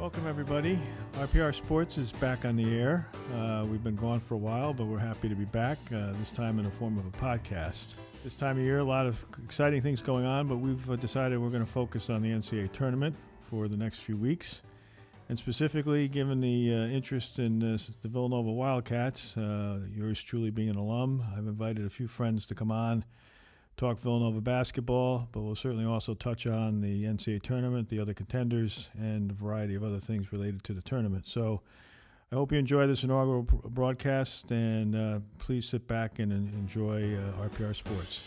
Welcome, everybody. RPR Sports is back on the air. We've been gone for a while, but we're happy to be back, this time in the form of a podcast. This time of year, a lot of exciting things going on, but we've decided we're going to focus on the NCAA tournament for the next few weeks. And specifically, given the interest in the Villanova Wildcats, yours truly being an alum, I've invited a few friends to come on, talk Villanova basketball, but we'll certainly also touch on the NCAA tournament, the other contenders, and a variety of other things related to the tournament. So I hope you enjoy this inaugural broadcast, and please sit back and enjoy RPR Sports.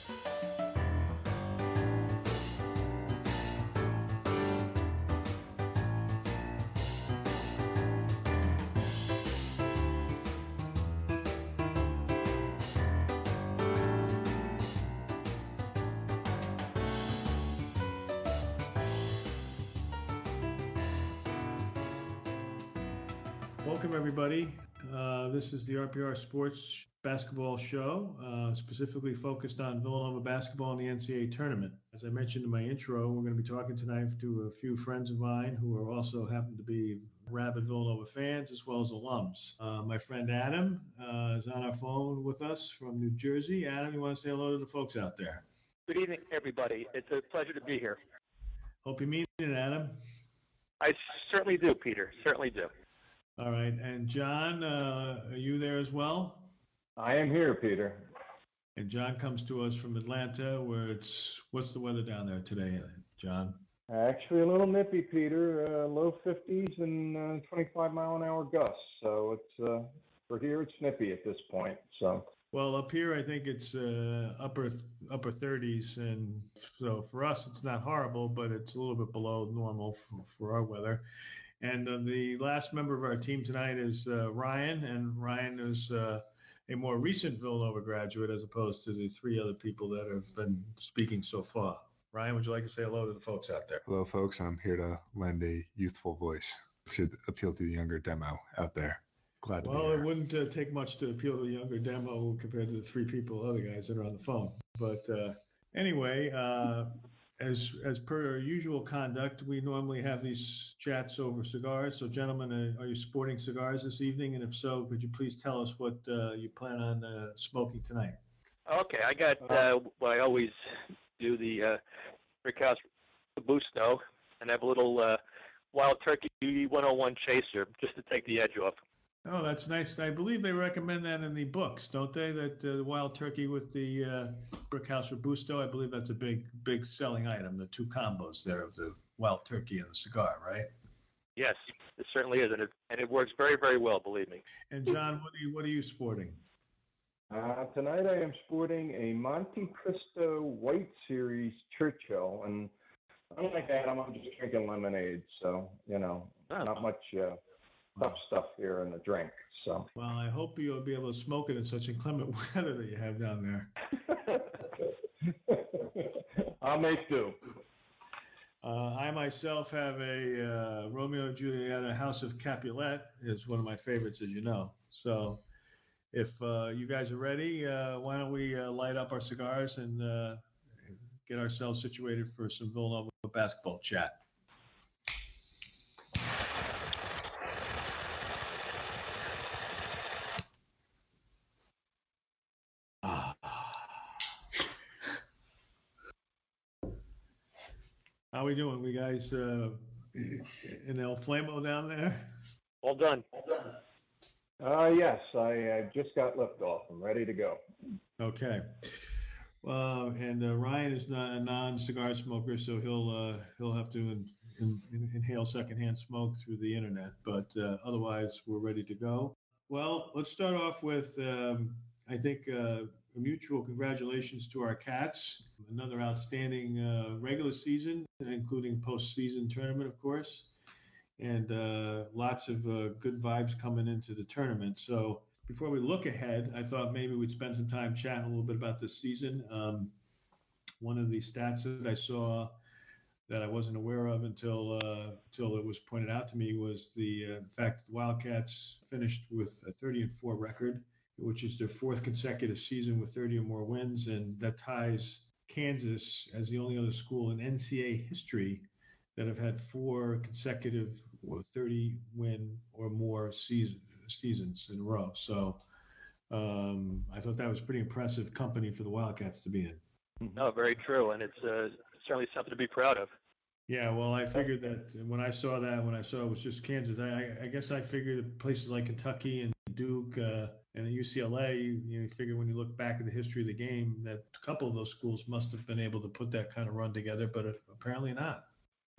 Welcome, everybody. This is the RPR Sports Basketball Show, specifically focused on Villanova basketball and the NCAA tournament. As I mentioned in my intro, we're going to be talking tonight to a few friends of mine who are also happen to be rabid Villanova fans as well as alums. My friend Adam is on our phone with us from New Jersey. Adam, you want to say hello to the folks out there? Good evening, everybody. It's a pleasure to be here. Hope you mean it, Adam. I certainly do, Peter. Certainly do. All right. And John, are you there as well? I am here, Peter. And John comes to us from Atlanta, where what's the weather down there today, John? Actually, a little nippy, Peter. Low 50s and 25-mile-an-hour gusts. So it's for here, it's nippy at this point. So. Well, up here, I think it's upper 30s, and so for us, it's not horrible, but it's a little bit below normal for our weather. And the last member of our team tonight is Ryan, and Ryan is a more recent Villanova graduate as opposed to the three other people that have been speaking so far. Ryan, would you like to say hello to the folks out there? Hello, folks. I'm here to lend a youthful voice to appeal to the younger demo out there. Glad to be here. Well, it wouldn't take much to appeal to the younger demo compared to the three other guys that are on the phone. But anyway, as per our usual conduct, we normally have these chats over cigars. So, gentlemen, are you sporting cigars this evening? And if so, could you please tell us what you plan on smoking tonight? Okay, I got what I always do, the Brickhouse Robusto, and I have a little Wild Turkey 101 Chaser just to take the edge off. Oh, that's nice. I believe they recommend that in the books, don't they? That the Wild Turkey with the Brickhouse Robusto, I believe that's a big selling item, the two combos there of the Wild Turkey and the cigar, right? Yes, it certainly is, and it works very, very well, believe me. And John, what are you sporting? Tonight I am sporting a Monte Cristo White Series Churchill, and unlike Adam, I'm just drinking lemonade, so, not much tough stuff here in the drink. So. Well, I hope you'll be able to smoke it in such inclement weather that you have down there. I'll make do. I myself have a Romeo and Juliet, a House of Capulet is one of my favorites, as you know. So if you guys are ready, why don't we light up our cigars and get ourselves situated for some Villanova basketball chat. How we doing? We guys in El Flamo down there? All done. Yes, I just got liftoff. I'm ready to go. Okay. And Ryan is not a non-cigar smoker, so he'll have to inhale secondhand smoke through the internet. But otherwise, we're ready to go. Well, let's start off with I think a mutual congratulations to our Cats. Another outstanding regular season, including postseason tournament, of course, and lots of good vibes coming into the tournament. So before we look ahead, I thought maybe we'd spend some time chatting a little bit about this season. One of the stats that I saw that I wasn't aware of until it was pointed out to me was the fact that the Wildcats finished with a 30-4 record, which is their fourth consecutive season with 30 or more wins, and that ties Kansas as the only other school in NCAA history that have had four consecutive 30 win or more seasons in a row. So I thought that was pretty impressive company for the Wildcats to be in. No, very true, and it's certainly something to be proud of. Yeah, well, I figured that when I saw it was just Kansas, I guess I figured places like Kentucky and Duke and UCLA, you figure when you look back at the history of the game that a couple of those schools must have been able to put that kind of run together, but apparently not.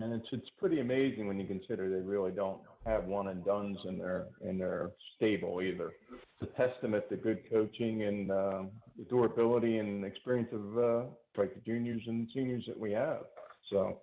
And it's pretty amazing when you consider they really don't have one and dones in their stable either. It's a testament to good coaching and the durability and experience of like the juniors and seniors that we have. So.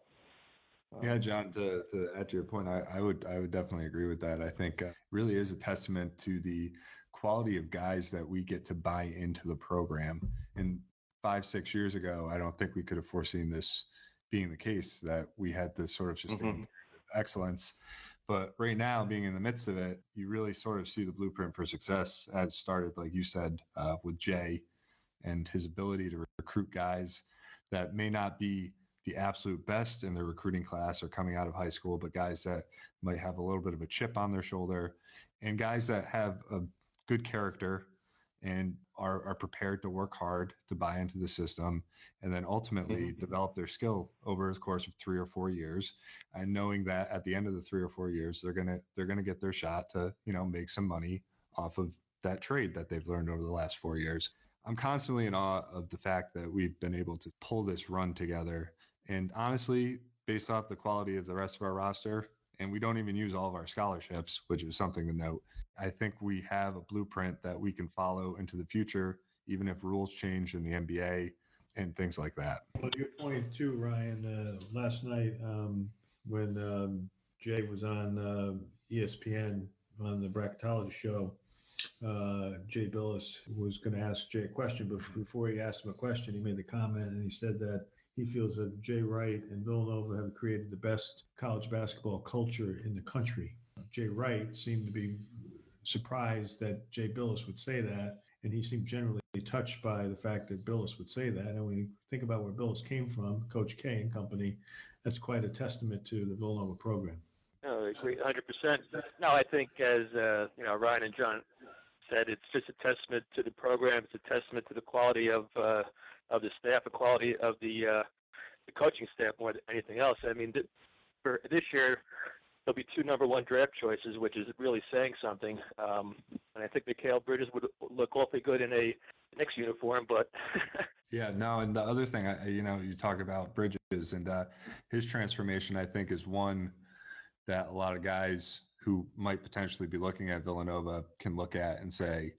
Yeah, John, to add to your point, I would definitely agree with that. I think it really is a testament to the quality of guys that we get to buy into the program. And 5-6 years ago, I don't think we could have foreseen this being the case, that we had this sort of sustained excellence. But right now, being in the midst of it, you really sort of see the blueprint for success as started, like you said, with Jay and his ability to recruit guys that may not be the absolute best in their recruiting class or coming out of high school, but guys that might have a little bit of a chip on their shoulder and guys that have a good character and are prepared to work hard to buy into the system and then ultimately develop their skill over the course of 3 or 4 years, and knowing that at the end of the 3 or 4 years, they're going to get their shot to, make some money off of that trade that they've learned over the last 4 years. I'm constantly in awe of the fact that we've been able to pull this run together. And honestly, based off the quality of the rest of our roster, and we don't even use all of our scholarships, which is something to note, I think we have a blueprint that we can follow into the future, even if rules change in the NBA and things like that. Well, to your point too, Ryan, last night when Jay was on ESPN on the Bracketology show, Jay Billis was going to ask Jay a question, but before he asked him a question, he made the comment and he said that he feels that Jay Wright and Villanova have created the best college basketball culture in the country. Jay Wright seemed to be surprised that Jay Billis would say that, and he seemed generally touched by the fact that Billis would say that. And when you think about where Billis came from, Coach K and company, that's quite a testament to the Villanova program. No, I agree 100%. No, I think as Ryan and John said, it's just a testament to the program. It's a testament to the quality of the staff, the quality of the coaching staff more than anything else. I mean, for this year, there'll be 2 number 1 draft choices, which is really saying something. And I think Mikal Bridges would look awfully good in a Knicks uniform, but yeah, no. And the other thing, you talk about Bridges and his transformation, I think, is one that a lot of guys who might potentially be looking at Villanova can look at and say,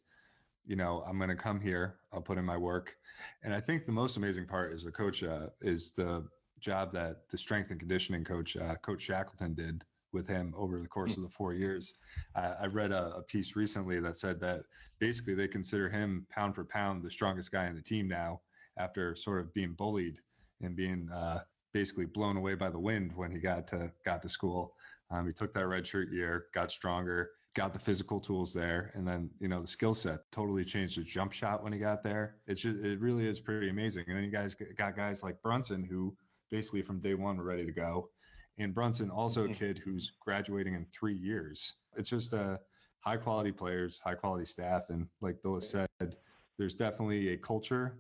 I'm going to come here, I'll put in my work. And I think the most amazing part is the job that the strength and conditioning coach, Coach Shackleton, did with him over the course of the 4 years. I read a piece recently that said that basically they consider him pound for pound the strongest guy on the team now, after sort of being bullied and being basically blown away by the wind when he got to school. He took that redshirt year, got stronger, got the physical tools there, and then the skill set totally changed his jump shot when he got there. It really is pretty amazing. And then you guys got guys like Brunson, who basically from day one were ready to go, and Brunson also a kid who's graduating in 3 years. It's just high quality players, high quality staff, and like Bill has said, there's definitely a culture,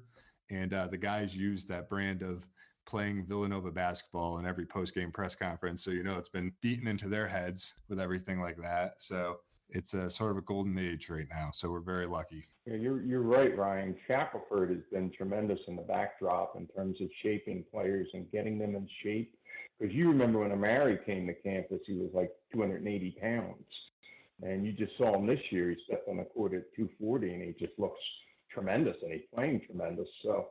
and the guys use that brand of playing Villanova basketball in every post-game press conference. So, it's been beaten into their heads with everything like that. So it's a sort of a golden age right now. So we're very lucky. Yeah, you're right, Ryan. Shackelford has been tremendous in the backdrop in terms of shaping players and getting them in shape. Because you remember when Amari came to campus, he was like 280 pounds. And you just saw him this year. He stepped on the court at 240, and he just looks tremendous, and he's playing tremendous. So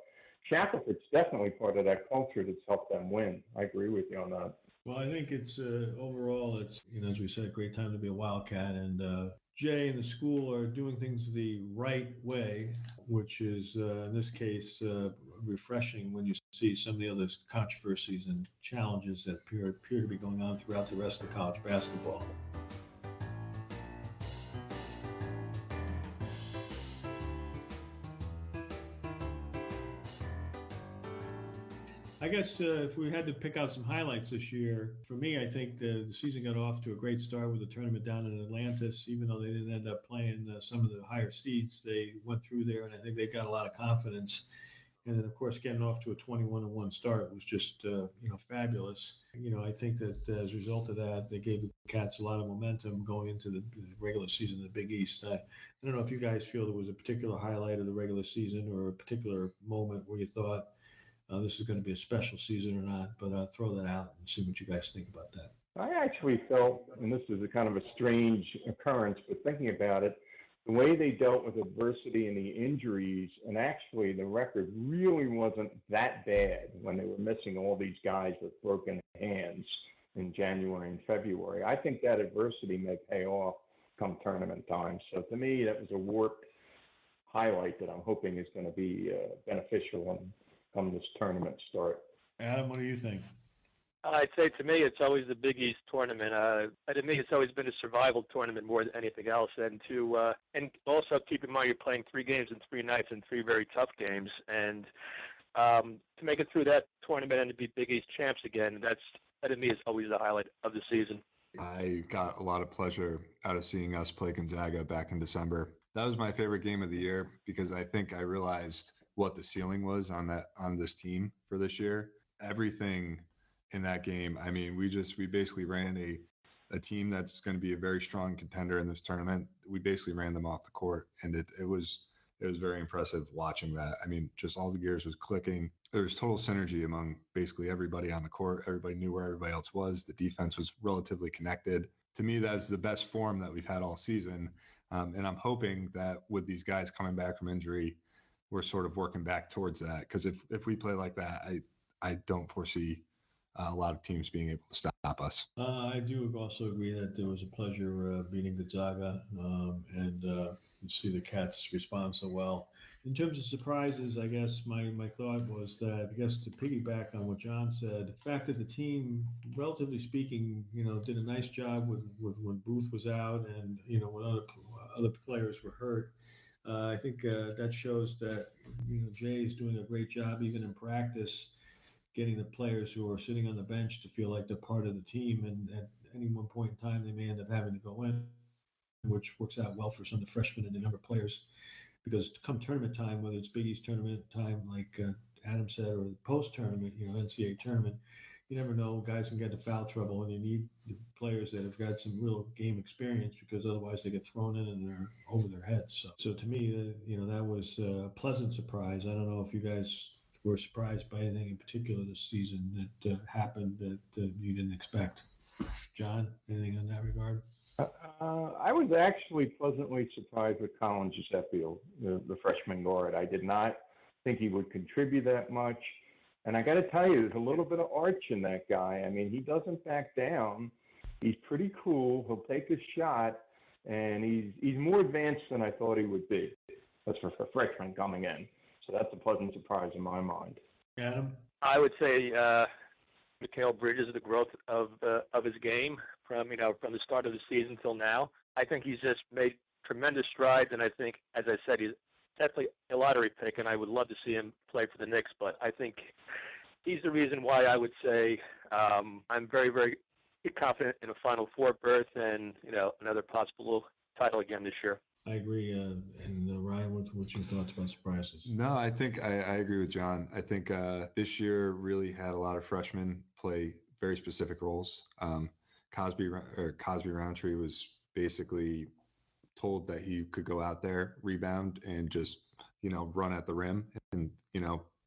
Shackelford's definitely part of that culture that's helped them win. I agree with you on that. Well, I think it's overall, it's, as we said, a great time to be a Wildcat. And Jay and the school are doing things the right way, which is, in this case, refreshing when you see some of the other controversies and challenges that appear to be going on throughout the rest of college basketball. I guess if we had to pick out some highlights this year, for me, I think the season got off to a great start with the tournament down in Atlantis. Even though they didn't end up playing some of the higher seeds, they went through there, and I think they got a lot of confidence. And then, of course, getting off to a 21-1 start was just, fabulous. I think that as a result of that, they gave the Cats a lot of momentum going into the regular season of the Big East. I don't know if you guys feel there was a particular highlight of the regular season or a particular moment where you thought this is going to be a special season or not, but I'll throw that out and see what you guys think about that. I actually felt, and this is a kind of a strange occurrence, but thinking about it, the way they dealt with adversity and the injuries, and actually the record really wasn't that bad when they were missing all these guys with broken hands in January and February. I think that adversity may pay off come tournament time. So to me, that was a work highlight that I'm hoping is going to be beneficial when come this tournament start. Adam, what do you think? I'd say to me, it's always the Big East tournament. To me, it's always been a survival tournament more than anything else. And and also keep in mind you're playing 3 games in 3 nights and 3 very tough games. And to make it through that tournament and to be Big East champs again, that to me is always the highlight of the season. I got a lot of pleasure out of seeing us play Gonzaga back in December. That was my favorite game of the year because I think I realized what the ceiling was on this team for this year. Everything in that game, I mean, we basically ran a team that's going to be a very strong contender in this tournament. We basically ran them off the court, and it was very impressive watching that. I mean, just all the gears was clicking. There was total synergy among basically everybody on the court. Everybody knew where everybody else was. The defense was relatively connected. To me, that's the best form that we've had all season. And I'm hoping that with these guys coming back from injury, we're sort of working back towards that. Because if we play like that, I don't foresee a lot of teams being able to stop us. I do also agree that there was a pleasure beating Gonzaga and see the Cats respond so well. In terms of surprises, I guess my thought was that, I guess to piggyback on what John said, the fact that the team, relatively speaking, did a nice job with when Booth was out and, when other players were hurt. I think that shows that, Jay is doing a great job, even in practice, getting the players who are sitting on the bench to feel like they're part of the team. And at any one point in time, they may end up having to go in, which works out well for some of the freshmen and the younger players. Because come tournament time, whether it's Big East tournament time, like Adam said, or post-tournament, NCAA tournament, you never know. Guys can get into foul trouble, and you need the players that have got some real game experience, because otherwise they get thrown in and they're over their heads. So to me, that was a pleasant surprise. I don't know if you guys were surprised by anything in particular this season that happened that you didn't expect. John, anything in that regard? I was actually pleasantly surprised with Colin Giuseppe, the freshman guard. I did not think he would contribute that much. And I got to tell you, there's a little bit of arch in that guy. I mean, he doesn't back down. He's pretty cool. He'll take a shot, and he's more advanced than I thought he would be. That's for a freshman coming in. So that's a pleasant surprise in my mind. Adam? I would say Mikal Bridges, the growth of his game from the start of the season till now. I think he's just made tremendous strides, and I think, as I said, he's definitely a lottery pick, and I would love to see him play for the Knicks. But I think he's the reason why I would say I'm very, very confident in a Final Four berth and another possible title again this year. I agree. And Ryan, what's your thoughts about surprises? No, I think I agree with John. I think this year really had a lot of freshmen play very specific roles. Cosby Roundtree was basically told that he could go out there, rebound, and just, run at the rim and,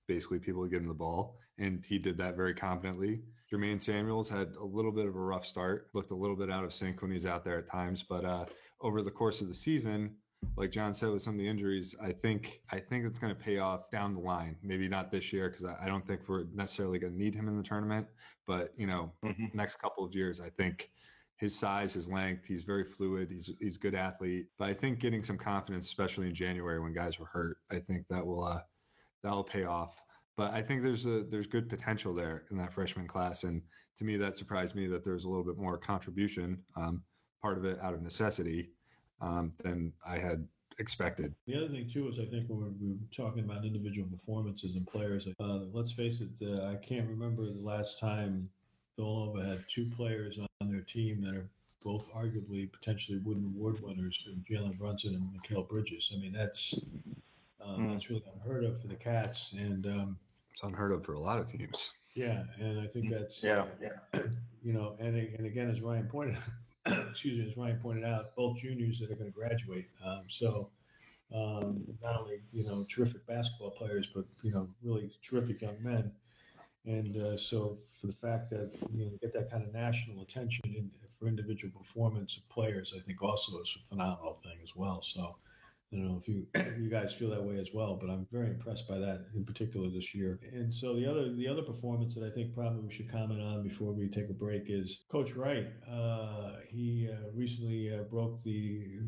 basically people would give him the ball. And he did that very confidently. Jermaine Samuels had a little bit of a rough start, looked a little bit out of sync when he's out there at times. But over the course of the season, like John said, with some of the injuries, I think it's going to pay off down the line. Maybe not this year, because I don't think we're necessarily going to need him in the tournament. But, next couple of years, I think his size, his length, he's very fluid. He's a good athlete. But I think getting some confidence, especially in January when guys were hurt, I think that'll pay off. But I think there's good potential there in that freshman class. And to me, that surprised me that there's a little bit more contribution, part of it out of necessity, than I had expected. The other thing too is I think when we were talking about individual performances and players, let's face it, I can't remember the last time Villanova had two players on their team that are both arguably potentially Wooden Award winners, Jalen Brunson and Mikal Bridges. I mean, that's really unheard of for the Cats, and it's unheard of for a lot of teams. Yeah, and I think that's you know, and again, as Ryan pointed, out, both juniors that are going to graduate. So not only terrific basketball players, but really terrific young men. And so for the fact that get that kind of national attention for individual performance of players, I think also is a phenomenal thing as well. So I don't know if you guys feel that way as well, but I'm very impressed by that in particular this year. And so the other performance that I think probably we should comment on before we take a break is Coach Wright. He recently broke the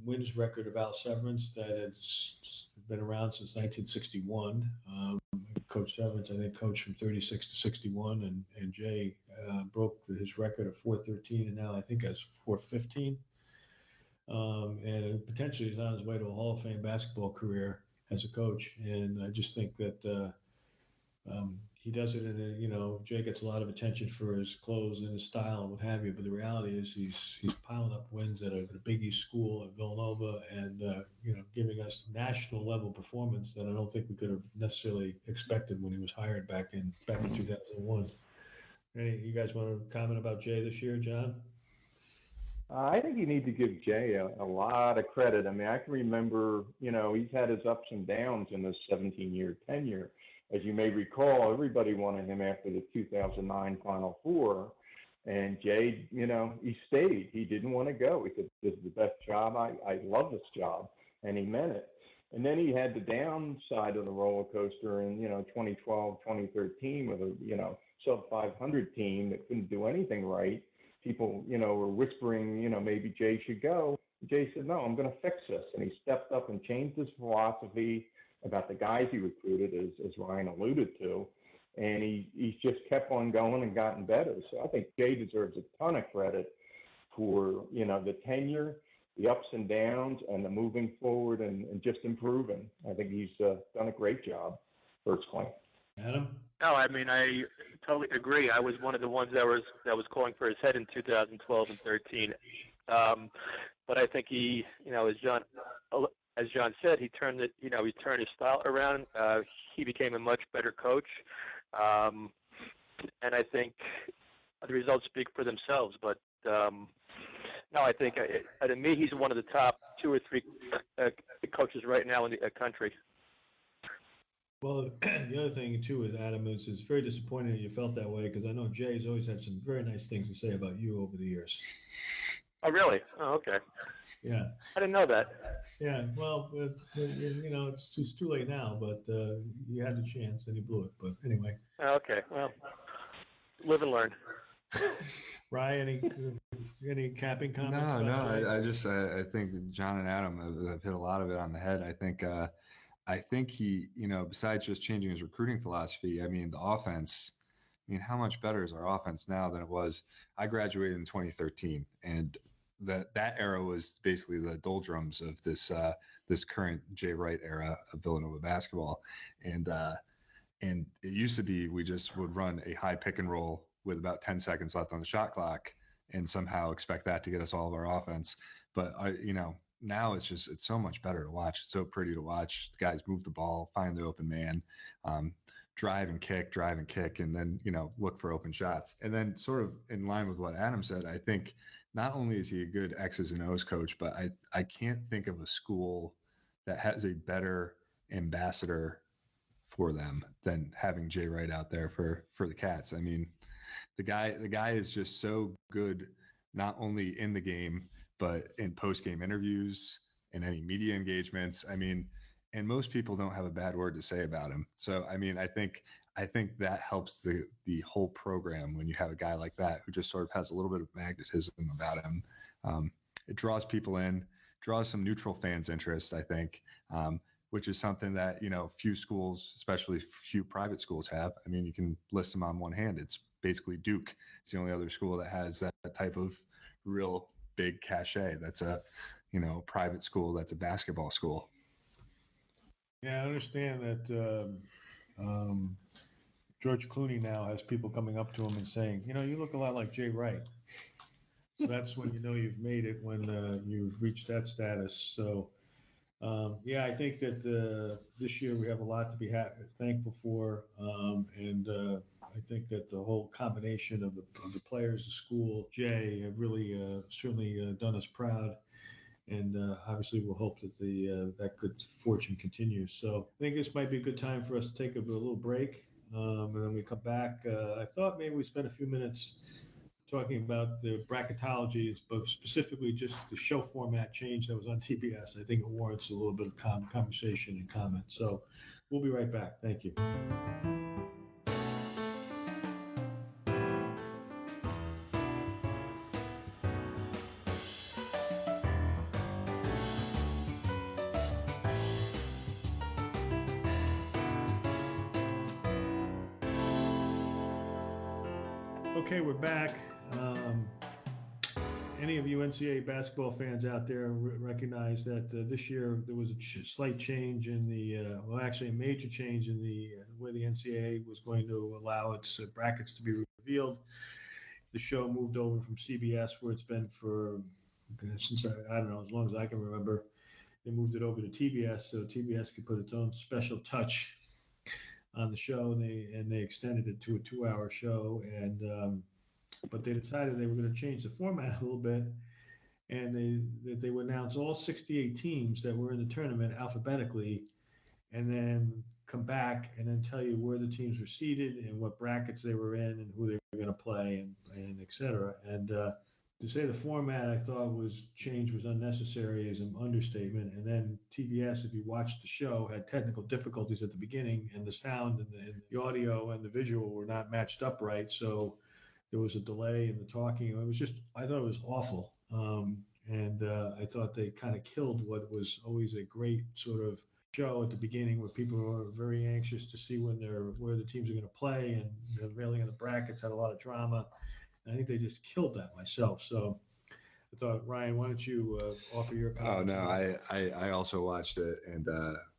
wins record of Al Severance that has been around since 1961. Coach Severance, I think, coached from 36 to 61, and Jay broke his record of 413, and now I think has 415. And potentially he's on his way to a Hall of Fame basketball career as a coach. And I just think that he does it in Jay gets a lot of attention for his clothes and his style and what have you. But the reality is he's piling up wins at a Big East school at Villanova and, giving us national level performance that I don't think we could have necessarily expected when he was hired back in 2001. You guys want to comment about Jay this year, John? I think you need to give Jay a lot of credit. I mean, I can remember, he's had his ups and downs in this 17-year tenure. As you may recall, everybody wanted him after the 2009 Final Four. And Jay, he stayed. He didn't want to go. He said, this is the best job. I love this job. And he meant it. And then he had the downside of the roller coaster in, 2012, 2013 with a, sub 500 team that couldn't do anything right. People, were whispering, maybe Jay should go. Jay said, no, I'm going to fix this. And he stepped up and changed his philosophy about the guys he recruited, as Ryan alluded to. And he's just kept on going and gotten better. So I think Jay deserves a ton of credit for, the tenure, the ups and downs, and the moving forward and just improving. I think he's done a great job personally. Adam? No, I mean, I totally agree. I was one of the ones that was calling for his head in 2012 and 13. But I think he, as John said, he turned his style around. He became a much better coach. And I think the results speak for themselves. But no, I think to me, he's one of the top 2 or 3 coaches right now in the country. Well, the other thing, too, with Adam is it's very disappointing that you felt that way because I know Jay's always had some very nice things to say about you over the years. Oh, really? Oh, okay. Yeah. I didn't know that. Yeah, well, it's too late now, but you had the chance and you blew it. But anyway. Okay, well, live and learn. Ryan, any capping comments? I think John and Adam have hit a lot of it on the head. I think he, besides just changing his recruiting philosophy, I mean, the offense, how much better is our offense now than it was? I graduated in 2013, and that era was basically the doldrums of this current Jay Wright era of Villanova basketball. And it used to be we just would run a high pick and roll with about 10 seconds left on the shot clock and somehow expect that to get us all of our offense. But, now it's so much better to watch. It's so pretty to watch. The guys move the ball, find the open man, drive and kick, and then, look for open shots. And then sort of in line with what Adam said, I think not only is he a good X's and O's coach, but I can't think of a school that has a better ambassador for them than having Jay Wright out there for the Cats. I mean, the guy is just so good, not only in the game, but in post-game interviews and any media engagements. I mean, and most people don't have a bad word to say about him. So, I mean, I think that helps the whole program when you have a guy like that who just sort of has a little bit of magnetism about him. It draws people in, draws some neutral fans' interest, I think, which is something that, few schools, especially few private schools have. I mean, you can list them on one hand. It's basically Duke. It's the only other school that has that type of real big cachet. That's a private school that's a basketball school. Yeah, I understand that George Clooney now has people coming up to him and saying, you look a lot like Jay Wright. So that's when you've made it, when you've reached that status. So, I think that this year we have a lot to be thankful for. And I think that the whole combination of the players, the school, Jay, have really certainly done us proud. And obviously, we'll hope that that good fortune continues. So I think this might be a good time for us to take a little break. And then we come back. I thought maybe we spend a few minutes talking about the bracketologies, but specifically just the show format change that was on TBS. I think it warrants a little bit of conversation and comment. So we'll be right back. Thank you. Okay, we're back. Any of you NCAA basketball fans out there recognize that this year there was a slight change in a major change in the way the NCAA was going to allow its brackets to be revealed. The show moved over from CBS, where it's been since I don't know, as long as I can remember. They moved it over to TBS, so TBS could put its own special touch on the show, and they extended it to a 2-hour show, but they decided they were going to change the format a little bit, and they would announce all 68 teams that were in the tournament alphabetically, and then come back and then tell you where the teams were seated and what brackets they were in and who they were going to play and et cetera. And to say the format I thought was unnecessary is an understatement. And then TBS, if you watched the show, had technical difficulties at the beginning, and the sound and the audio and the visual were not matched up right. So there was a delay in the talking. I thought it was awful. And I thought they kind of killed what was always a great sort of show at the beginning, where people were very anxious to see where the teams are going to play, and the railing on the brackets had a lot of drama. And I think they just killed that myself. So I thought, Ryan, why don't you offer your comments? Oh, no, I also watched it, and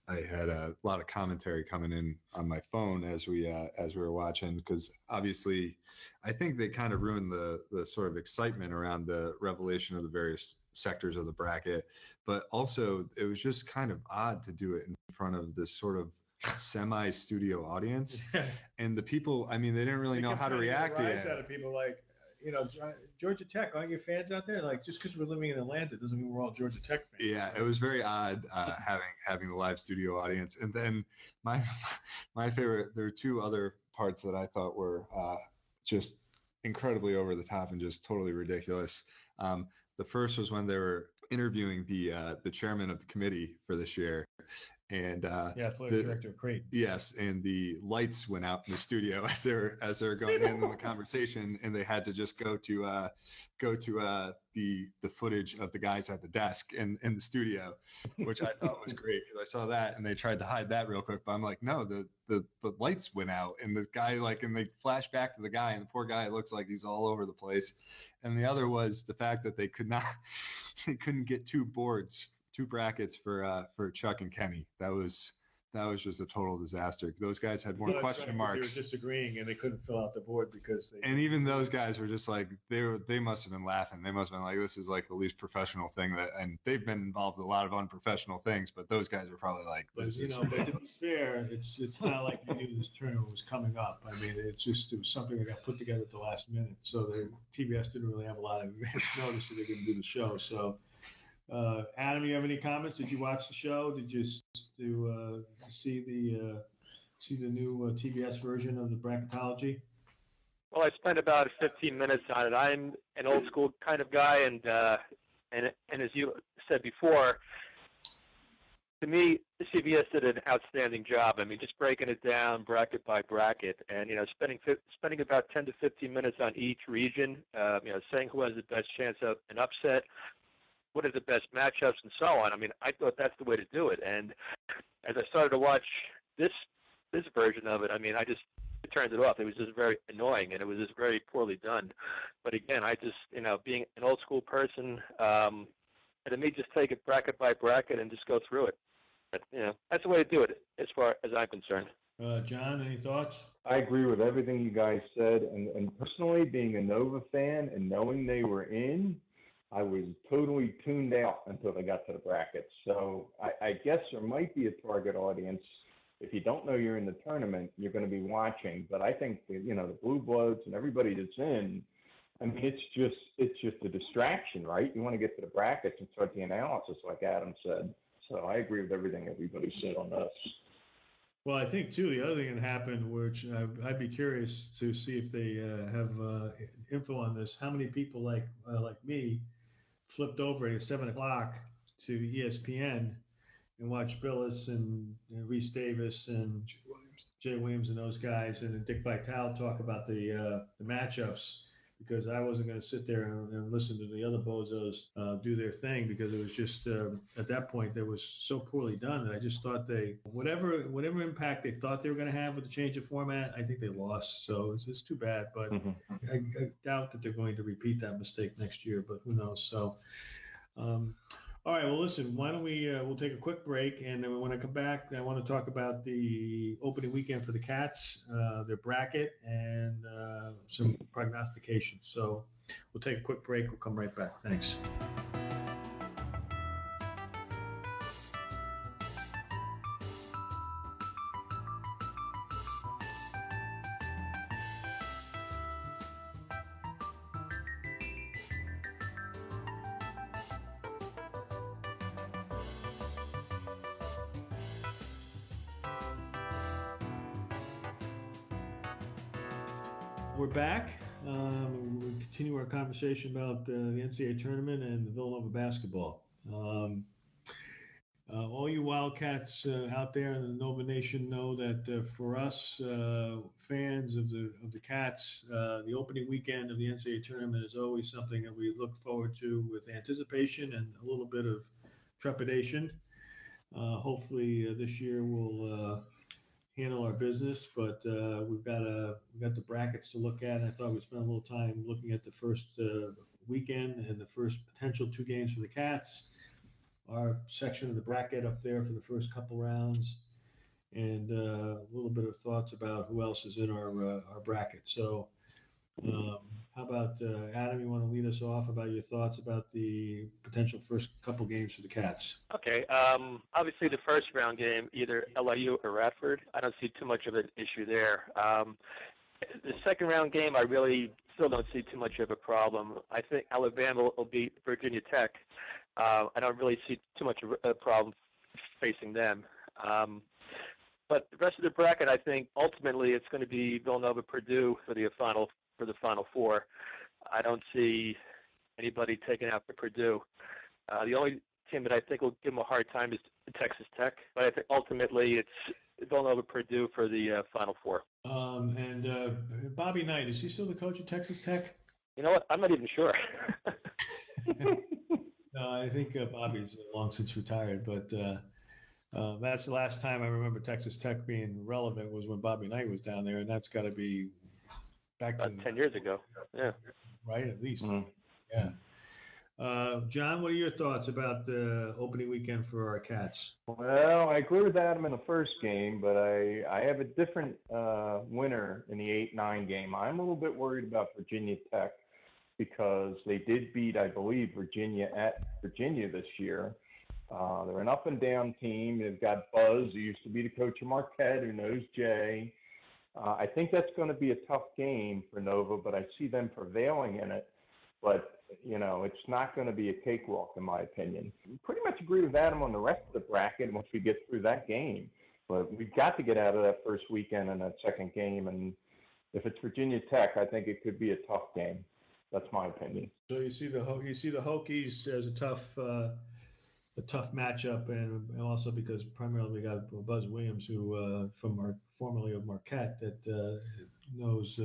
I had a lot of commentary coming in on my phone as we were watching, because obviously I think they kind of ruined the sort of excitement around the revelation of the various sectors of the bracket. But also it was just kind of odd to do it in front of this sort of semi-studio audience. And the people, I mean, they didn't really know how to react to it. Out of people like, Georgia Tech, aren't your fans out there? Like, just because we're living in Atlanta doesn't mean we're all Georgia Tech fans. Yeah, it was very odd having the live studio audience. And then my favorite, there were two other parts that I thought were just incredibly over the top and just totally ridiculous. The first was when they were interviewing the chairman of the committee for this year. And athletic director, great. Yes, and the lights went out in the studio as they were going in the conversation, and they had to just go to the footage of the guys at the desk in the studio, which I thought was great, because I saw that and they tried to hide that real quick, but I'm like, no, the lights went out, and the guy, and they flash back to the guy, and the poor guy looks like he's all over the place. And the other was the fact that they couldn't get two brackets for Chuck and Kenny. That was just a total disaster. Those guys had more question marks. They were disagreeing, and they couldn't fill out the board because and even those guys were just like, they must have been laughing. They must have been like, this is like the least professional thing and they've been involved in a lot of unprofessional things, but those guys were probably like, but to be fair, it's not like we knew this tournament was coming up. I mean, it was something that got put together at the last minute. So TBS didn't really have a lot of notice that they didn't do the show. So Adam, you have any comments? Did you watch the show? Did you see the new TBS version of the bracketology? Well, I spent about 15 minutes on it. I'm an old school kind of guy, and as you said before, to me, CBS did an outstanding job. I mean, just breaking it down bracket by bracket, and spending about 10 to 15 minutes on each region. Saying who has the best chance of an upset, what are the best matchups, and so on. I mean, I thought that's the way to do it. And as I started to watch this version of it, I mean, I just turned it off. It was just very annoying, and it was just very poorly done. But again, I just, being an old school person, and to me, just take it bracket by bracket and just go through it. But, that's the way to do it, as far as I'm concerned. John, any thoughts? I agree with everything you guys said. And personally, being a Nova fan and knowing they were in, I was totally tuned out until they got to the brackets. So I guess there might be a target audience. If you don't know you're in the tournament, you're going to be watching. But I think, the Blue Bloods and everybody that's in, I mean, it's just a distraction, right? You want to get to the brackets and start the analysis, like Adam said. So I agree with everything everybody said on this. Well, I think, too, the other thing that happened, which I'd be curious to see if they have info on this, how many people like me flipped over at 7 o'clock to ESPN and watched Billis and Reese Davis and Jay Williams and those guys and Dick Vitale talk about the matchups, because I wasn't going to sit there and listen to the other bozos do their thing, because it was just at that point that was so poorly done that I just thought whatever impact they thought they were going to have with the change of format, I think they lost. So it's too bad, but I doubt that they're going to repeat that mistake next year, but who knows? So, all right, well, listen, why don't we'll take a quick break, and then when I come back, I want to talk about the opening weekend for the Cats, their bracket, and some prognostications. So we'll take a quick break. We'll come right back. Thanks. We're back. We'll continue our conversation about the NCAA tournament and the Villanova basketball. All you Wildcats out there in the Nova Nation know that for us fans of the Cats, the opening weekend of the NCAA tournament is always something that we look forward to with anticipation and a little bit of trepidation. Hopefully this year we'll handle our business, but we've got the brackets to look at. And I thought we'd spend a little time looking at the first weekend and the first potential 2 games for the Cats, our section of the bracket up there for the first couple rounds, and a little bit of thoughts about who else is in our bracket. So how about Adam, you want to lead us off about your thoughts about the potential first couple games for the Cats? Okay. Obviously, the first round game, either LIU or Radford, I don't see too much of an issue there. The second round game, I really still don't see too much of a problem. I think Alabama will beat Virginia Tech. I don't really see too much of a problem facing them. But the rest of the bracket, I think ultimately it's going to be Villanova, Purdue for the Final Four. I don't see anybody taking out for Purdue. The only team that I think will give them a hard time is Texas Tech, but I think ultimately it's Villanova, Purdue for the Final Four. And Bobby Knight, is he still the coach of Texas Tech? You know what? I'm not even sure. No, I think Bobby's long since retired, but that's the last time I remember Texas Tech being relevant was when Bobby Knight was down there, and that's got to be back about 10 years ago. Yeah. Right, at least. Mm-hmm. Yeah. John, what are your thoughts about the opening weekend for our Cats? Well, I agree with Adam in the first game, but I have a different winner in the 8-9 game. I'm a little bit worried about Virginia Tech because they did beat, I believe, Virginia at Virginia this year. They're an up-and-down team. They've got Buzz, who used to be the coach of Marquette, who knows Jay. I think that's going to be a tough game for Nova, but I see them prevailing in it. But, it's not going to be a cakewalk, in my opinion. Pretty much agree with Adam on the rest of the bracket once we get through that game. But we've got to get out of that first weekend and that second game. And if it's Virginia Tech, I think it could be a tough game. That's my opinion. So you see the Hokies as a tough matchup, and also because primarily we got Buzz Williams, who formerly of Marquette, that knows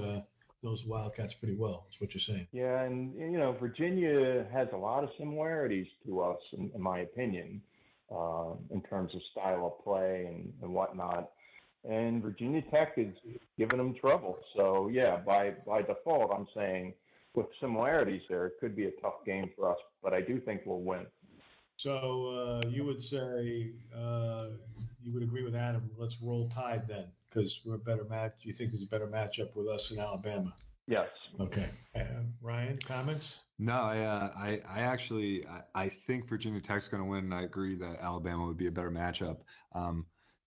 Wildcats pretty well. Is what you're saying? Yeah, and Virginia has a lot of similarities to us, in my opinion, in terms of style of play and whatnot. And Virginia Tech is giving them trouble. So yeah, by default, I'm saying with similarities there, it could be a tough game for us, but I do think we'll win. So you would say you would agree with Adam. Let's roll Tide then, because we're a better match. You think there's a better matchup with us in Alabama? Yes. Okay. Ryan, comments? No, I actually I think Virginia Tech's going to win. And I agree that Alabama would be a better matchup.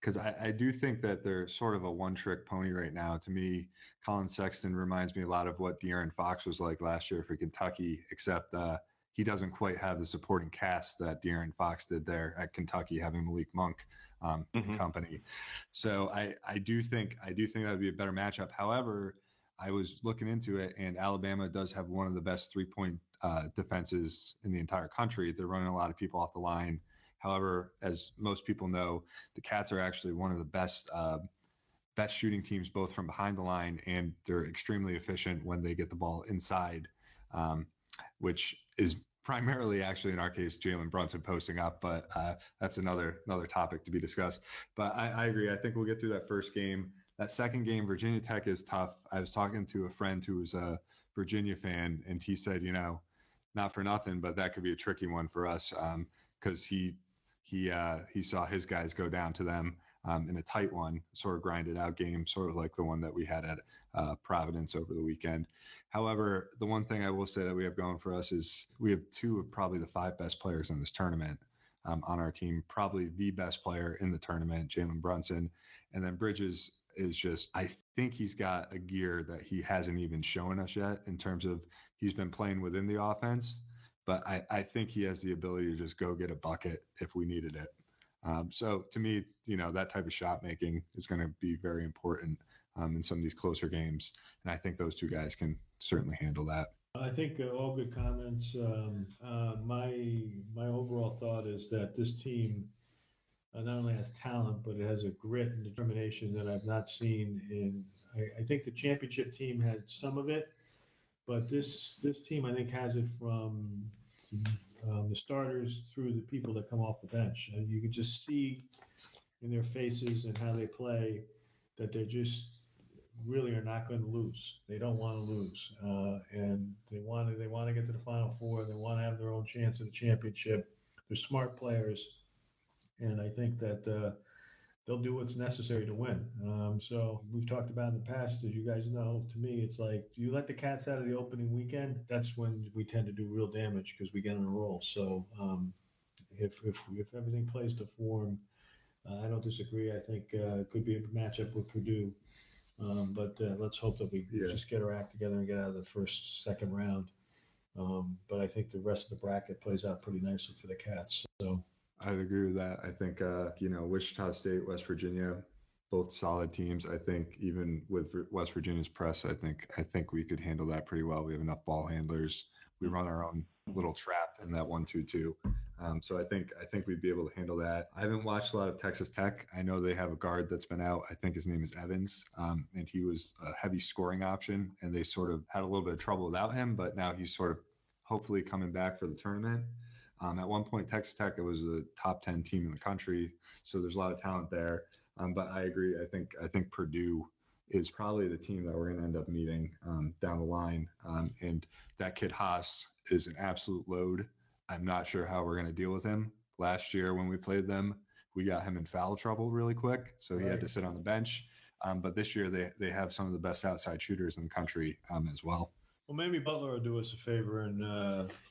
Because I do think that they're sort of a one-trick pony right now. To me, Colin Sexton reminds me a lot of what De'Aaron Fox was like last year for Kentucky, except he doesn't quite have the supporting cast that De'Aaron Fox did there at Kentucky, having Malik Monk and company. So I do think that would be a better matchup. However, I was looking into it, and Alabama does have one of the best three-point defenses in the entire country. They're running a lot of people off the line. However, as most people know, the Cats are actually one of the best shooting teams, both from behind the line, and they're extremely efficient when they get the ball inside, which is primarily actually in our case Jalen Brunson posting up, but that's another topic to be discussed. But I agree. I think we'll get through that first game. That second game, Virginia Tech is tough. I was talking to a friend who was a Virginia fan, and he said, not for nothing, but that could be a tricky one for us because he saw his guys go down to them in a tight one, sort of grinded out game, sort of like the one that we had at Providence over the weekend. However, the one thing I will say that we have going for us is we have two of probably the five best players in this tournament on our team, probably the best player in the tournament, Jalen Brunson, and then Bridges is just, I think he's got a gear that he hasn't even shown us yet in terms of he's been playing within the offense, but I think he has the ability to just go get a bucket if we needed it. So to me, that type of shot making is going to be very important in some of these closer games. And I think those two guys can certainly handle that. I think all good comments. My overall thought is that this team not only has talent, but it has a grit and determination that I've not seen I think the championship team had some of it, but this team, I think, has it from the starters through the people that come off the bench. And you can just see in their faces and how they play that they just really are not going to lose. They don't want to lose, and they want to get to the Final Four. They want to have their own chance at a championship. They're smart players, and I think that they'll do what's necessary to win. So we've talked about in the past, as you guys know, to me, it's like, you let the Cats out of the opening weekend, that's when we tend to do real damage because we get on a roll. So if everything plays to form, I don't disagree. I think it could be a matchup with Purdue. But let's hope that we just get our act together and get out of the second round. But I think the rest of the bracket plays out pretty nicely for the Cats. So I'd agree with that. I think, Wichita State, West Virginia, both solid teams. I think even with West Virginia's press, I think we could handle that pretty well. We have enough ball handlers. We run our own little trap in that 1-2-2. So I think we'd be able to handle that. I haven't watched a lot of Texas Tech. I know they have a guard that's been out. I think his name is Evans, and he was a heavy scoring option, and they sort of had a little bit of trouble without him, but now he's sort of hopefully coming back for the tournament. At one point, Texas Tech, it was a top 10 team in the country, so there's a lot of talent there. But I agree. I think Purdue is probably the team that we're going to end up meeting down the line. And that kid Haas is an absolute load. I'm not sure how we're going to deal with him. Last year when we played them, we got him in foul trouble really quick, so he had to sit on the bench. But this year they have some of the best outside shooters in the country as well. Well, maybe Butler will do us a favor and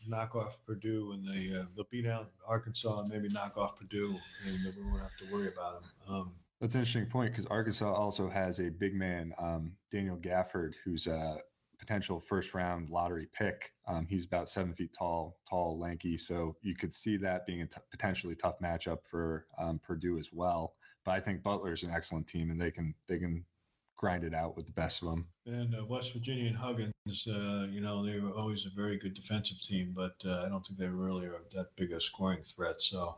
knock off Purdue, and they'll beat out Arkansas and maybe knock off Purdue, and we won't have to worry about them. That's an interesting point because Arkansas also has a big man, Daniel Gafford, who's a potential first-round lottery pick. He's about 7 feet tall, lanky, so you could see that being a potentially tough matchup for Purdue as well. But I think Butler's an excellent team, and they can grind it out with the best of them. And West Virginia and Huggins, they were always a very good defensive team, but I don't think they really are that big a scoring threat. So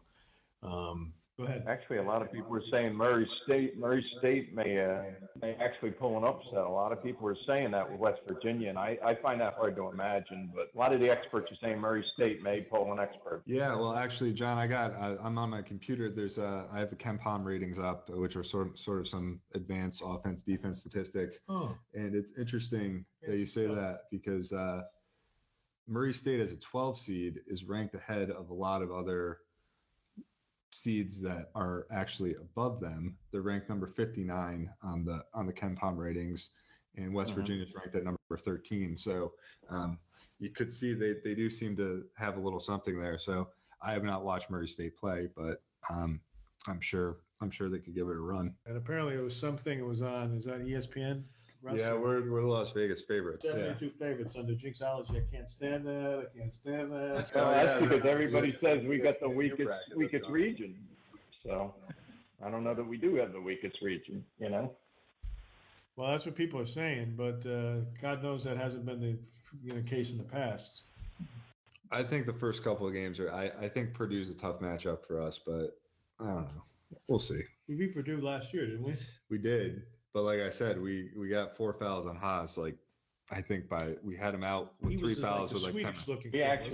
go ahead. Actually, a lot of people were saying Murray State may actually pull an upset. A lot of people were saying that with West Virginia, and I find that hard to imagine. But a lot of the experts are saying Murray State may pull an expert. Yeah, well, actually, John, I'm on my computer. I have the KenPom ratings up, which are sort of some advanced offense defense statistics. Oh. And it's interesting that you say that because Murray State as a 12 seed is ranked ahead of a lot of other seeds that are actually above them. They're ranked number 59 on the Ken Pom ratings, and West Virginia's ranked at number 13. So you could see they do seem to have a little something there. So I have not watched Murray State play, but I'm sure they could give it a run. And apparently it was something. It was on. Is that ESPN? Russ? Yeah, we're the Las Vegas favorites. 72 favorites under Jinxology. I can't stand that. That's because everybody says we got the weakest region. So I don't know that we do have the weakest region, you know? Well, that's what people are saying, but God knows that hasn't been the case in the past. I think the first couple of games I think Purdue's a tough matchup for us, but I don't know. We'll see. We beat Purdue last year, didn't we? We did. But like I said, we got 4 fouls on Haas. Like, I think we had him out with 3 fouls with like 10.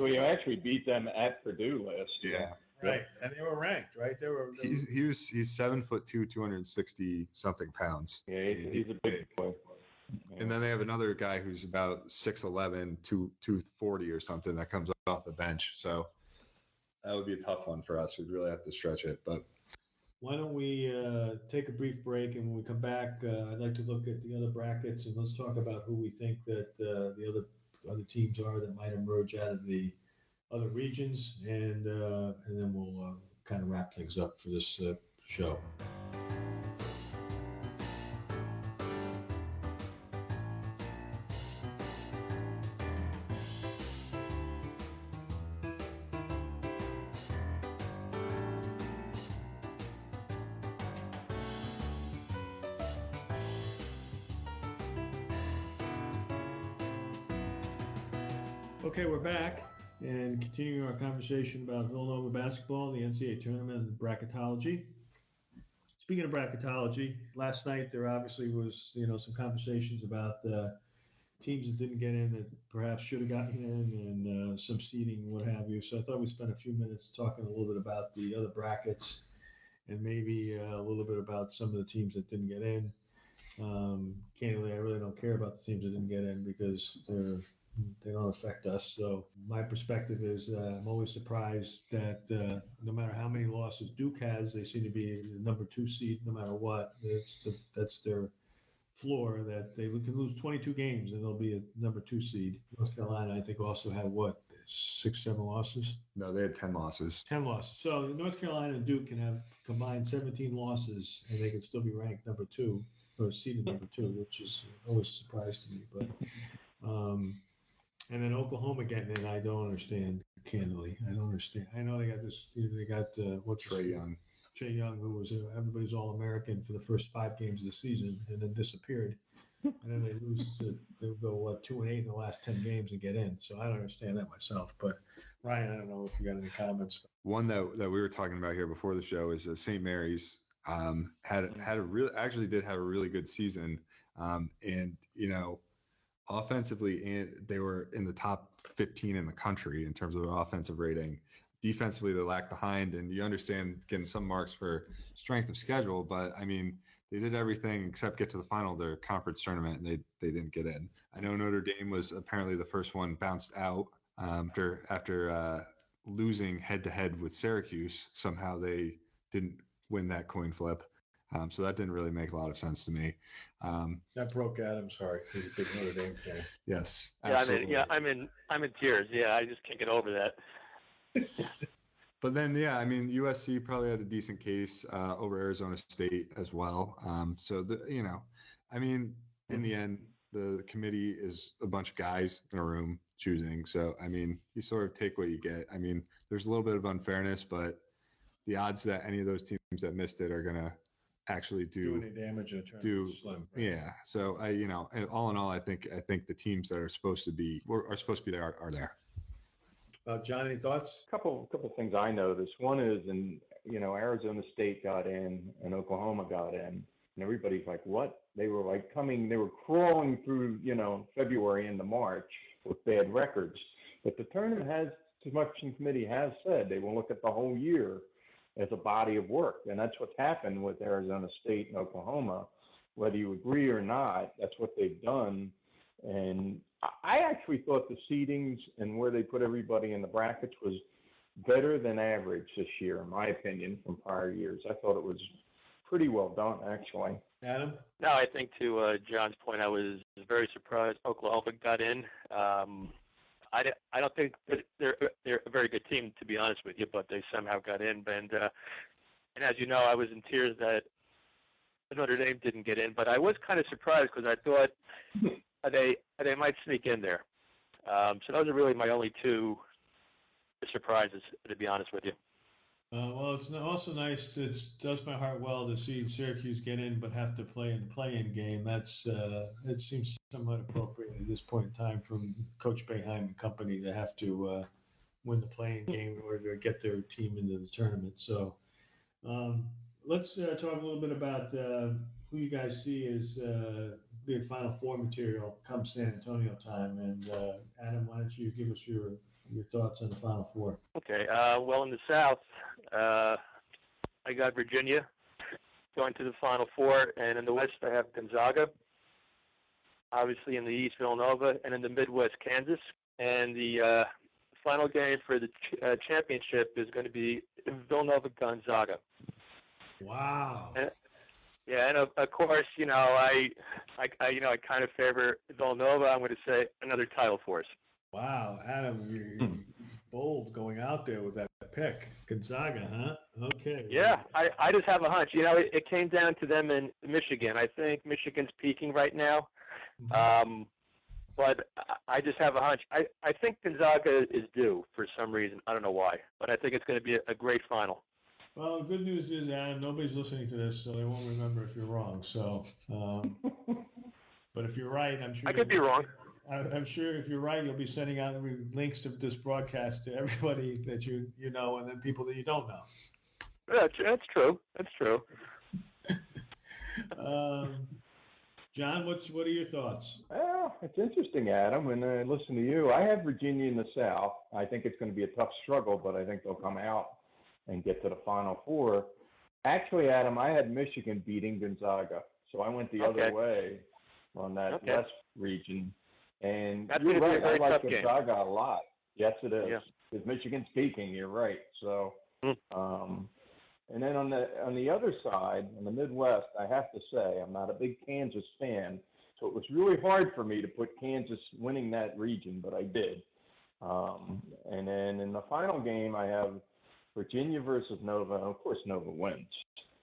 We actually beat them at Purdue last year. Yeah. Right. And they were ranked, right? He's 7'2", 260 something pounds. Yeah, he's a big boy. Yeah. And then they have another guy who's about 6'11", 240 or something that comes off the bench. So that would be a tough one for us. We'd really have to stretch it. But why don't we take a brief break, and when we come back, I'd like to look at the other brackets, and let's talk about who we think that the other teams are that might emerge out of the other regions, and then we'll kind of wrap things up for this show. Okay, we're back and continuing our conversation about Villanova basketball, the NCAA tournament, and bracketology. Speaking of bracketology, last night there obviously was, some conversations about teams that didn't get in that perhaps should have gotten in, and some seeding and what have you. So I thought we'd spend a few minutes talking a little bit about the other brackets and maybe a little bit about some of the teams that didn't get in. Candidly, I really don't care about the teams that didn't get in because they don't affect us. So my perspective is I'm always surprised that no matter how many losses Duke has, they seem to be the number 2 seed no matter what. That's their floor, that they can lose 22 games and they'll be a number 2 seed. North Carolina, I think, also had 6, 7 losses? No, they had 10 losses. 10 losses. So North Carolina and Duke can have combined 17 losses and they can still be ranked number 2 or seeded number 2, which is always a surprise to me. But and then Oklahoma getting in, I don't understand. Candidly, I don't understand. I know they got Trae Young. Trae Young, who was everybody's All-American for the first 5 games of the season, and then disappeared. And then they lose. They go 2-8 in the last 10 games and get in. So I don't understand that myself. But Ryan, I don't know if you got any comments. One that we were talking about here before the show is St. Mary's actually did have a really good season, and offensively, and they were in the top 15 in the country in terms of their offensive rating. Defensively, they lagged behind, and you understand getting some marks for strength of schedule, but I mean, they did everything except get to the final of their conference tournament, and they didn't get in. I know Notre Dame was apparently the first one bounced out after losing head-to-head with Syracuse. Somehow they didn't win that coin flip. So that didn't really make a lot of sense to me. That broke Adam's heart. He's a big Notre Dame fan. Yes. Yeah, I'm in tears. Yeah, I just can't get over that. But then, USC probably had a decent case over Arizona State as well. In the end, the committee is a bunch of guys in a room choosing. So, you sort of take what you get. There's a little bit of unfairness, but the odds that any of those teams that missed it are going to actually do any damage in terms of slim. Right? Yeah. So all in all, I think the teams that are supposed to be there are there. John, any thoughts? Couple things I noticed. One is, Arizona State got in and Oklahoma got in, and everybody's like, what? They were crawling through, February into March with bad records. But the tournament selection committee has said they will look at the whole year as a body of work. And that's what's happened with Arizona State and Oklahoma. Whether you agree or not, that's what they've done. And I actually thought the seedings and where they put everybody in the brackets was better than average this year, in my opinion, from prior years. I thought it was pretty well done, actually. Adam? No, I think to John's point, I was very surprised Oklahoma got in. I don't think that they're a very good team, to be honest with you, but they somehow got in. And as you know, I was in tears that Notre Dame didn't get in, but I was kind of surprised because I thought they might sneak in there. So those are really my only two surprises, to be honest with you. Well, it's also nice. It does my heart well to see Syracuse get in, but have to play in the play-in game. It seems somewhat appropriate at this point in time from Coach Boeheim and company to have to win the play-in game in order to get their team into the tournament. So let's talk a little bit about who you guys see as the Final Four material come San Antonio time. And Adam, why don't you give us your thoughts on the Final Four? Okay. Well, in the South, I got Virginia going to the Final Four, and in the West, I have Gonzaga. Obviously, in the East, Villanova, and in the Midwest, Kansas. And the final game for the championship is going to be Villanova-Gonzaga. Wow. And of course, I kind of favor Villanova. I'm going to say another title for us. Wow, Adam, you're bold going out there with that pick. Gonzaga, huh? Okay. Yeah, I just have a hunch. It came down to them in Michigan. I think Michigan's peaking right now. Mm-hmm. But I just have a hunch. I think Gonzaga is due for some reason. I don't know why. But I think it's going to be a great final. Well, the good news is, Adam, nobody's listening to this, so they won't remember if you're wrong. So, but if you're right, I'm sure. I could be wrong. I'm sure if you're right, you'll be sending out links to this broadcast to everybody that you know, and then people that you don't know. Yeah, that's true. That's true. John, what are your thoughts? Well, it's interesting, Adam. When I listen to you, I have Virginia in the South. I think it's going to be a tough struggle, but I think they'll come out and get to the Final Four. Actually, Adam, I had Michigan beating Gonzaga, so I went the other way on that West region. And that's you're right. I like game. Gonzaga a lot. Yes, it is. Yeah. Because Michigan's peaking. You're right. So, and then on the other side, in the Midwest, I have to say I'm not a big Kansas fan, so it was really hard for me to put Kansas winning that region, but I did. And then in the final game, I have Virginia versus Nova, and of course Nova wins.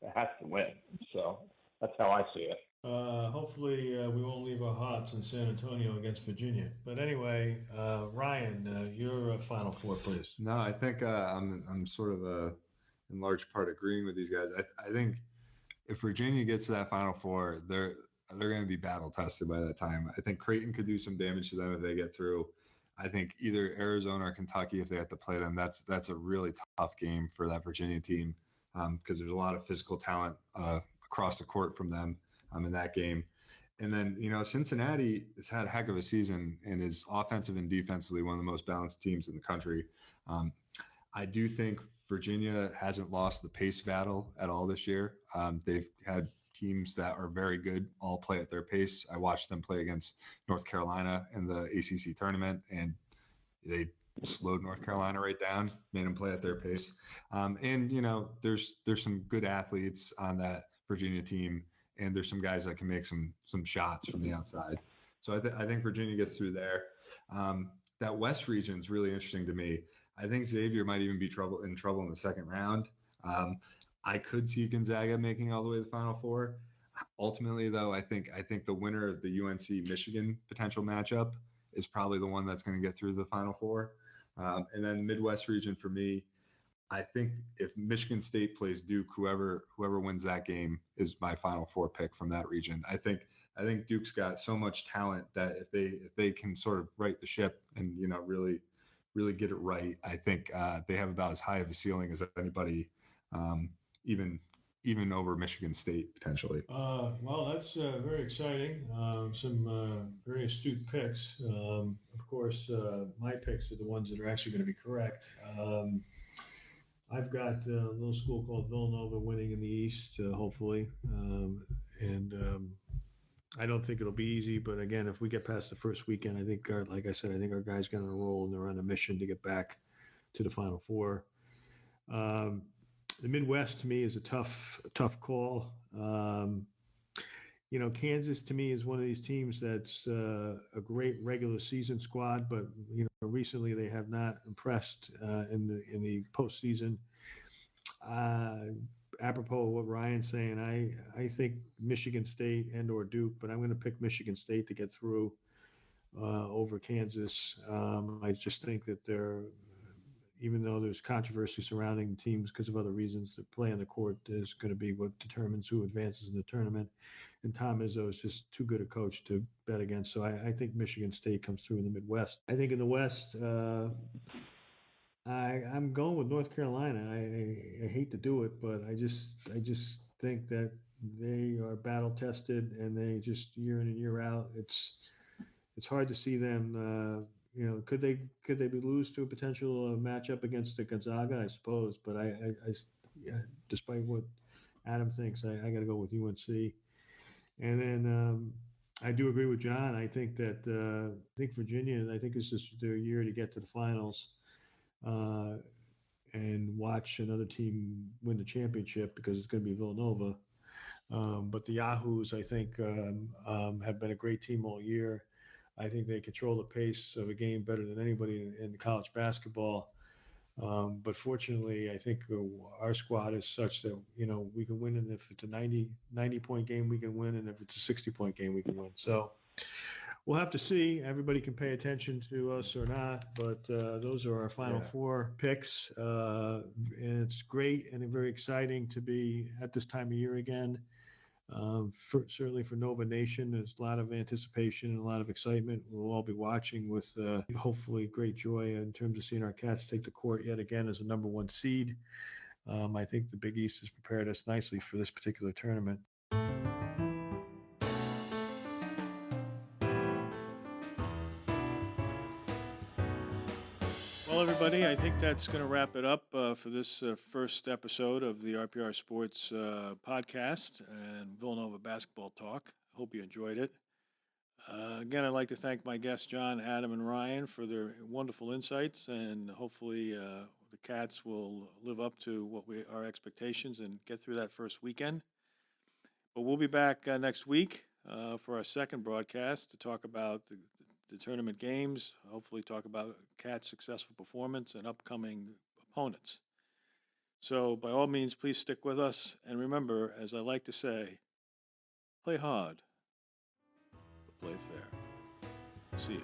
It has to win. So that's how I see it. Hopefully we won't leave our hearts in San Antonio against Virginia. But anyway, Ryan, your Final Four, please. No, I think I'm sort of in large part agreeing with these guys. I think if Virginia gets to that Final Four, they're going to be battle tested by that time. I think Creighton could do some damage to them if they get through. I think either Arizona or Kentucky, if they have to play them, that's a really tough game for that Virginia team because there's a lot of physical talent across the court from them in that game. And then, Cincinnati has had a heck of a season and is offensive and defensively one of the most balanced teams in the country. I do think Virginia hasn't lost the pace battle at all this year. They've had teams that are very good all play at their pace. I watched them play against North Carolina in the ACC tournament, and they slowed North Carolina right down, made them play at their pace. And, there's some good athletes on that Virginia team, and there's some guys that can make some shots from the outside. So I think Virginia gets through there. That West region is really interesting to me. I think Xavier might even be in trouble in the second round. I could see Gonzaga making all the way to the Final Four. Ultimately, though, I think the winner of the UNC-Michigan potential matchup is probably the one that's going to get through the Final Four. And then the Midwest region for me, I think if Michigan State plays Duke, whoever wins that game is my Final Four pick from that region. I think Duke's got so much talent that if they can sort of right the ship and really get it right, I think they have about as high of a ceiling as anybody, even over Michigan State potentially. Well, that's very exciting. Some very astute picks. Of course, my picks are the ones that are actually going to be correct. I've got a little school called Villanova winning in the East, hopefully. And I don't think it'll be easy, but again, if we get past the first weekend, I think, like I said, I think our guys going to roll and they're on a mission to get back to the Final Four. The Midwest to me is a tough call. Kansas to me is one of these teams that's a great regular season squad, but recently they have not impressed in the postseason. Apropos of what Ryan's saying, I think Michigan State and/or Duke, but I'm going to pick Michigan State to get through over Kansas. I just think that even though there's controversy surrounding the teams because of other reasons, the play on the court is going to be what determines who advances in the tournament. And Tom Izzo is just too good a coach to bet against. So I think Michigan State comes through in the Midwest. I think in the West, I'm going with North Carolina. I hate to do it, but I just think that they are battle tested, and they just year in and year out. It's hard to see them. Could they be lose to a potential matchup against the Gonzaga? I suppose, but I despite what Adam thinks, I got to go with UNC. And then I do agree with John. I think that Virginia. I think this is their year to get to the finals and watch another team win the championship, because it's going to be Villanova. But the Yahoos, I think, have been a great team all year. I think they control the pace of a game better than anybody in college basketball. But fortunately, I think our squad is such that, we can win. And if it's a 90-point game, we can win. And if it's a 60-point game, we can win. So we'll have to see. Everybody can pay attention to us or not. But those are our final four picks. And it's great and very exciting to be at this time of year again. Certainly for Nova Nation, there's a lot of anticipation and a lot of excitement. We'll all be watching with hopefully great joy in terms of seeing our Cats take the court yet again as a number one seed. I think the Big East has prepared us nicely for this particular tournament. Well, everybody, I think that's going to wrap it up for this first episode of the RPR Sports podcast and Villanova Basketball Talk. Hope you enjoyed it. Again, I'd like to thank my guests, John, Adam, and Ryan, for their wonderful insights, and hopefully the Cats will live up to our expectations and get through that first weekend. But we'll be back next week for our second broadcast to talk about the tournament games, hopefully talk about Cats' successful performance and upcoming opponents. So by all means, please stick with us. And remember, as I like to say, play hard, but play fair. See you.